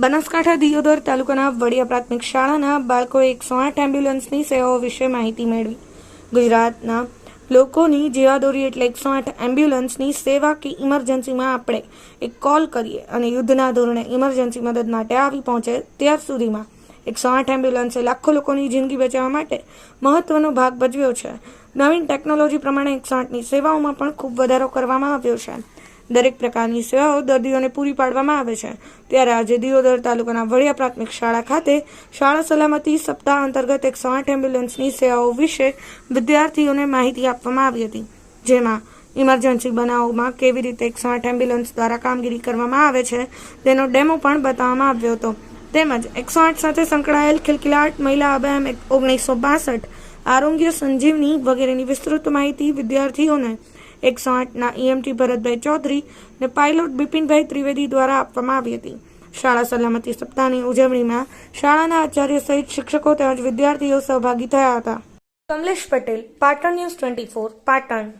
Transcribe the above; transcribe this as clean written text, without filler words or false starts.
બનાસકાંઠા દિયોદર તાલુકાના વડિયા પ્રાથમિક શાળાના બાળકોએ 108 એમ્બ્યુલન્સની સેવાઓ વિશે માહિતી મેળવી। ગુજરાતના લોકોની જીવાદોરી એટલે 108 એમ્બ્યુલન્સની સેવા કે ઇમરજન્સીમાં આપણે એક કોલ કરીએ અને યુદ્ધના ધોરણે ઇમરજન્સી મદદ માટે આવી પહોંચે ત્યાર સુધીમાં 108 એમ્બ્યુલન્સે લાખો લોકોની જિંદગી બચાવવા માટે મહત્વનો ભાગ ભજવ્યો છે। નવીન ટેકનોલોજી પ્રમાણે 108ની સેવાઓમાં પણ ખૂબ વધારો કરવામાં આવ્યો છે। દરેક પ્રકારની સેવાઓ દર્દીઓને પૂરી પાડવામાં આવે છે। ત્યારે આજે દિયોદર તાલુકાના વડિયા પ્રાથમિક શાળા ખાતે શાળા સલામતી સપ્તાહ અંતર્ગત 108 એમ્બ્યુલન્સની સેવાઓ વિશે વિદ્યાર્થીઓને માહિતી આપવામાં આવી હતી, જેમાં ઇમરજન્સી બનાવોમાં કેવી રીતે 108 એમ્બ્યુલન્સ દ્વારા કામગીરી કરવામાં આવે છે તેનો ડેમો પણ બતાવવામાં આવ્યો હતો। તેમજ 108 સાથે સંકળાયેલ ખિલખિલાટ મહિલા અભિયાન 1962 આરોગ્ય સંજીવની વગેરેની વિસ્તૃત માહિતી વિદ્યાર્થીઓને 108ના EMT ભરતભાઈ ચૌધરી અને પાયલોટ બિપિનભાઈ ત્રિવેદી દ્વારા આપવામાં આવી હતી। શાળા સલામતી સપ્તાહની ઉજવણીમાં શાળાના આચાર્ય સહિત શિક્ષકો તેમજ વિદ્યાર્થીઓ સહભાગી થયા હતા। કમલેશ પટેલ, પાટણ ન્યૂઝ 24, પાટણ।